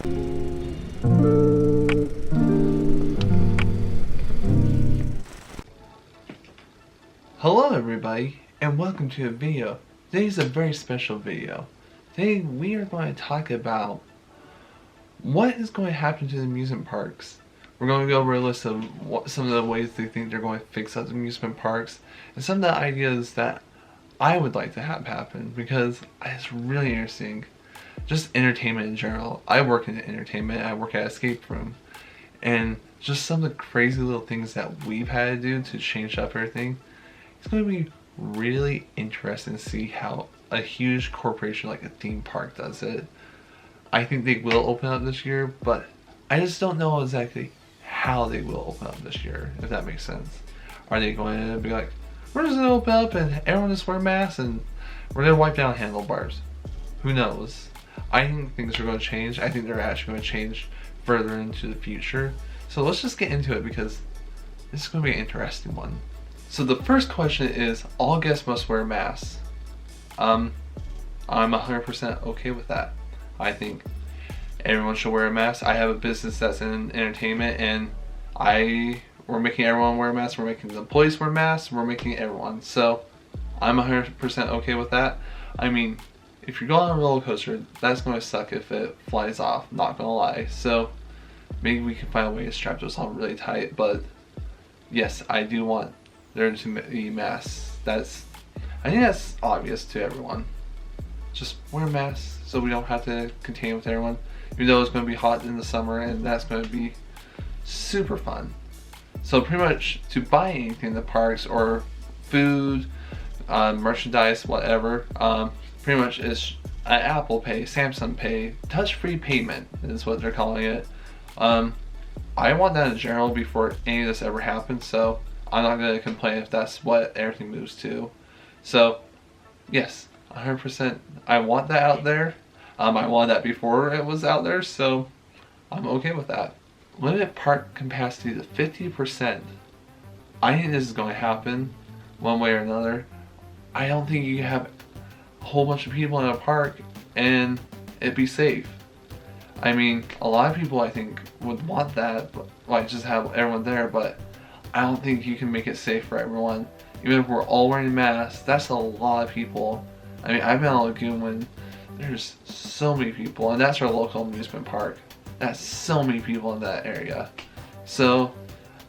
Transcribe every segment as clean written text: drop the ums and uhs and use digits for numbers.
Hello everybody, and welcome to a video. Today is a very special video. Today we are going to talk about what is going to happen to the amusement parks. We're going to go over a list of some of the ways they think they're going to fix up the amusement parks, and some of the ideas that I would like to have happen, because it's really interesting. Just entertainment in general. I work in entertainment, I work at Escape Room, and just some of the crazy little things that we've had to do to change up everything. It's going to be really interesting to see how a huge corporation like a theme park does it. I think they will open up this year, but I just don't know exactly how they will open up this year, if that makes sense. Are they going to be like, we're just going to open up and everyone just wear masks and we're going to wipe down handlebars? Who knows? I think things are going to change. I think they're actually going to change further into the future. So let's just get into it, because this is going to be an interesting one. So the first question is, all guests must wear masks. I'm 100% okay with that. I think everyone should wear a mask. I have a business that's in entertainment, and we're making everyone wear masks. We're making the employees wear masks. We're making everyone. So I'm 100% okay with that. I mean, if you're going on a roller coaster, that's going to suck if it flies off, not gonna lie. So maybe we can find a way to strap those on really tight, but yes, I do want there to be masks. I think that's obvious to everyone. Just wear masks so we don't have to contain with everyone. Even though it's going to be hot in the summer, and that's going to be super fun. So pretty much to buy anything in the parks, or food, merchandise, whatever, pretty much is Apple Pay, Samsung Pay, touch-free payment is what they're calling it. I want that in general before any of this ever happens, so I'm not going to complain if that's what everything moves to. So yes, 100%. I want that out there. I wanted that before it was out there, so I'm okay with that. Limit park capacity to 50%. I think this is going to happen one way or another. I don't think you can have a whole bunch of people in a park and it be safe. I mean, a lot of people I think would want that, but, like, just have everyone there, but I don't think you can make it safe for everyone. Even if we're all wearing masks, that's a lot of people. I mean, I've been on Lagoon when there's so many people, and that's our local amusement park. That's so many people in that area. So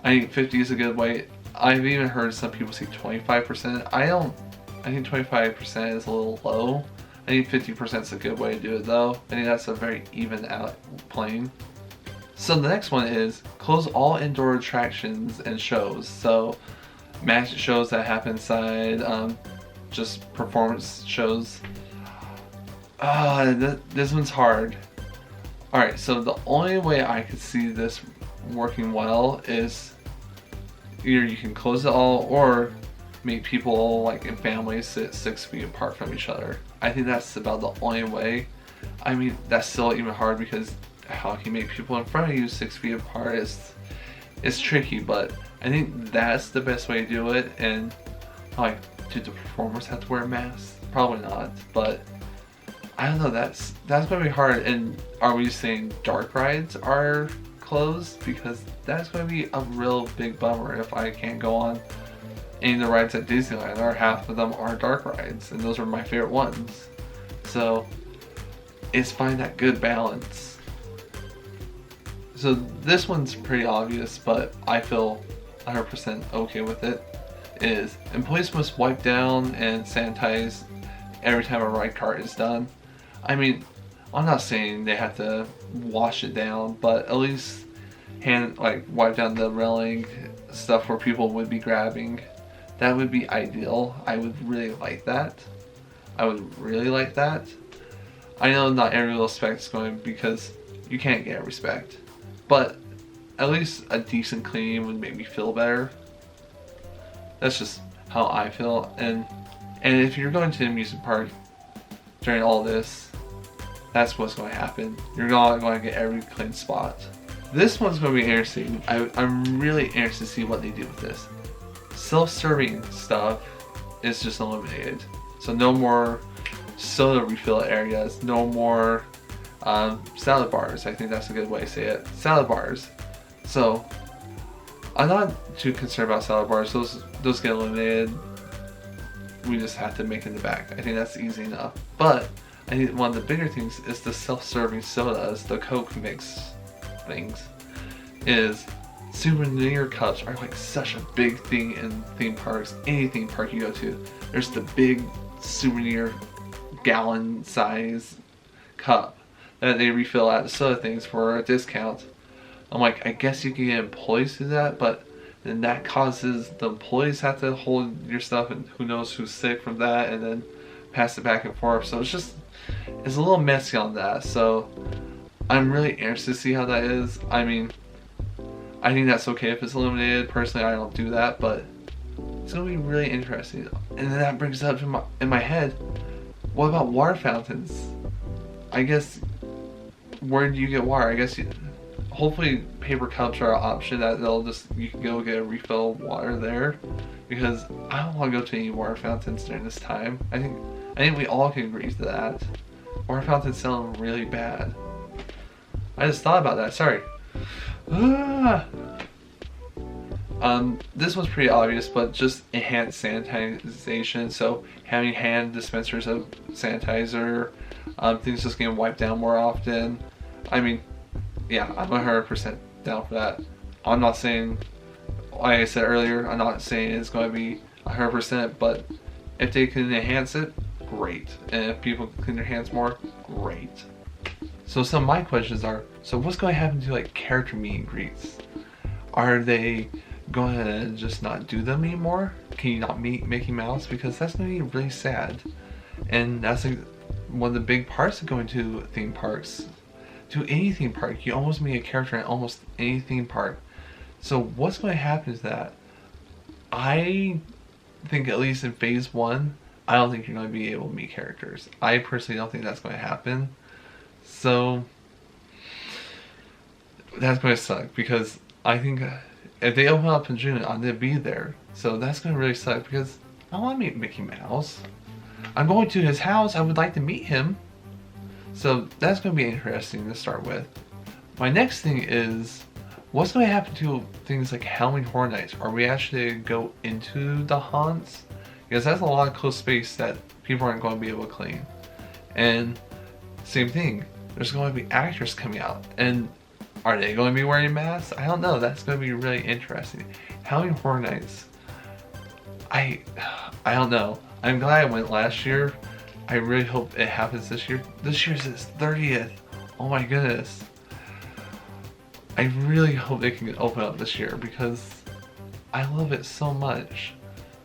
I think 50 is a good way. I've even heard some people say 25%. I think 25% is a little low. I think 50% is a good way to do it though. I think that's a very even out playing. So the next one is close all indoor attractions and shows. So magic shows that happen inside, just performance shows. This one's hard. Alright, so the only way I could see this working well is either you can close it all or make people like in families sit 6 feet apart from each other. I think that's about the only way. I mean, that's still even hard, because how can you make people in front of you 6 feet apart? It's tricky, but I think that's the best way to do it. And like, do the performers have to wear masks? Probably not, but I don't know, that's gonna be hard. And are we saying dark rides are closed? Because that's gonna be a real big bummer if I can't go on any of the rides at Disneyland, or half of them are dark rides, and those are my favorite ones. So it's finding that good balance. So this one's pretty obvious, but I feel 100% okay with it. Is employees must wipe down and sanitize every time a ride cart is done. I mean, I'm not saying they have to wash it down, but at least wipe down the railing, stuff where people would be grabbing. That would be ideal. I would really like that. I know not every respect is going, because you can't get respect, but at least a decent cleaning would make me feel better. That's just how I feel. And if you're going to the amusement park during all this, that's what's going to happen. You're not going to get every clean spot. This one's going to be interesting. I'm really interested to see what they do with this. Self-serving stuff is just eliminated. So no more soda refill areas, no more Salad bars, I think that's a good way to say it. Salad bars. So, I'm not too concerned about salad bars. Those get eliminated. We just have to make it in the back. I think that's easy enough. But I think one of the bigger things is the self-serving sodas, the Coke mix things. Is souvenir cups are like such a big thing in theme parks. Any theme park you go to, there's the big souvenir gallon size cup that they refill at the soda things for a discount. I'm like, I guess you can get employees to do that, but then that causes the employees have to hold your stuff, and who knows who's sick from that, and then pass it back and forth. So it's a little messy on that. So I'm really interested to see how that is. I mean, I think that's okay if it's eliminated. Personally, I don't do that, but it's gonna be really interesting. And then that brings up in my head, what about water fountains? I guess, where do you get water? I guess hopefully paper cups are an option that you can go get a refill of water there, because I don't want to go to any water fountains during this time. I think we all can agree to that. Water fountains sound really bad. I just thought about that. Sorry. This one's pretty obvious, but just enhanced sanitization. So having hand dispensers of sanitizer, things just getting wiped down more often. I mean, yeah, I'm 100% down for that. I'm not saying, like I said earlier, I'm not saying it's going to be 100%, but if they can enhance it, great. And if people can clean their hands more, great. So some of my questions are, so what's going to happen to like character meet and greets? Are they going to just not do them anymore? Can you not meet Mickey Mouse? Because that's going to be really sad. And that's like one of the big parts of going to theme parks. To any theme park, you almost meet a character in almost any theme park. So what's going to happen to that? I think at least in phase 1, I don't think you're going to be able to meet characters. I personally don't think that's going to happen. So that's going to suck, because I think if they open up in June, I'm going to be there. So that's going to really suck, because I want to meet Mickey Mouse. I'm going to his house. I would like to meet him. So that's going to be interesting to start with. My next thing is, what's going to happen to things like Halloween Horror Nights? Are we actually going to go into the haunts? Because that's a lot of close space that people aren't going to be able to clean. And same thing, there's going to be actors coming out. And are they going to be wearing masks? I don't know. That's going to be really interesting. Halloween Horror Nights. I don't know. I'm glad I went last year. I really hope it happens this year. This year's its 30th. Oh my goodness. I really hope they can open up this year, because I love it so much.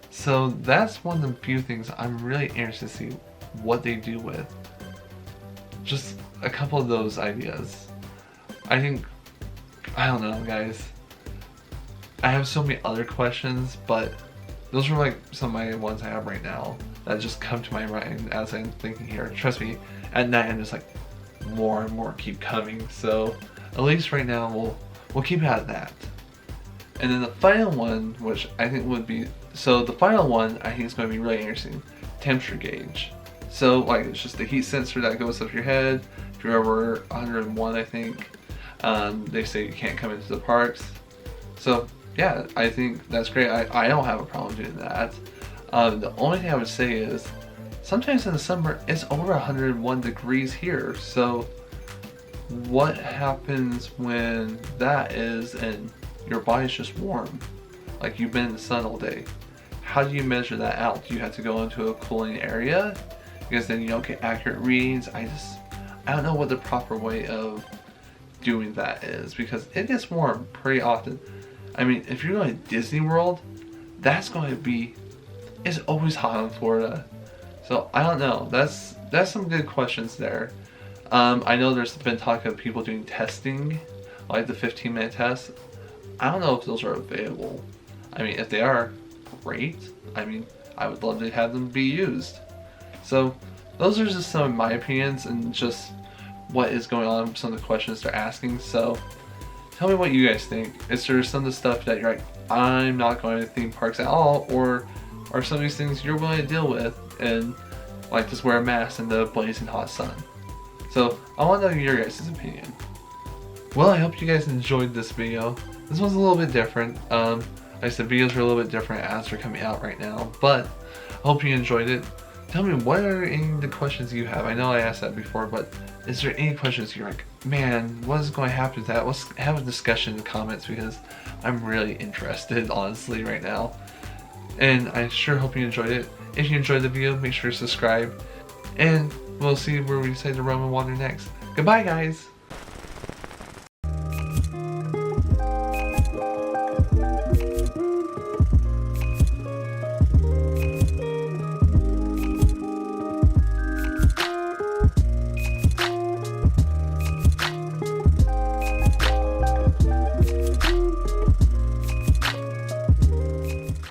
So that's one of the few things I'm really interested to see what they do with. Just a couple of those ideas. I don't know, guys. I have so many other questions, but those are like some of my ones I have right now that just come to my mind as I'm thinking here. Trust me, at night I'm just like, more and more keep coming. So at least right now we'll keep at that. And then the final one, which I think would be, so the final one I think is going to be really interesting, temperature gauge. So like, it's just a heat sensor that goes up your head. If you're over 101, I think, they say you can't come into the parks. So yeah, I think that's great. I don't have a problem doing that. The only thing I would say is, sometimes in the summer it's over 101 degrees here. So what happens when that is and your body's just warm? Like, you've been in the sun all day. How do you measure that out? Do you have to go into a cooling area? Because then you don't get accurate readings. I don't know what the proper way of doing that is, because it gets warm pretty often. I mean, if you're going to Disney World, that's going to be, it's always hot in Florida. So I don't know. That's some good questions there. I know there's been talk of people doing testing, like the 15-minute test. I don't know if those are available. I mean, if they are, great. I mean, I would love to have them be used. So those are just some of my opinions and just what is going on, some of the questions they're asking. So tell me what you guys think. Is there some of the stuff that you're like, I'm not going to theme parks at all, or are some of these things you're willing to deal with and like just wear a mask in the blazing hot sun? So So I want to know your guys' opinion. Well, I hope you guys enjoyed this video. This one's a little bit different. Like I said, videos are a little bit different as they're coming out right now, but I hope you enjoyed it. Tell me, what are any of the questions you have? I know I asked that before, but is there any questions you're like, man, what is going to happen to that? Let's have a discussion in the comments, because I'm really interested, honestly, right now. And I sure hope you enjoyed it. If you enjoyed the video, make sure to subscribe. And we'll see where we decide to run with water next. Goodbye, guys!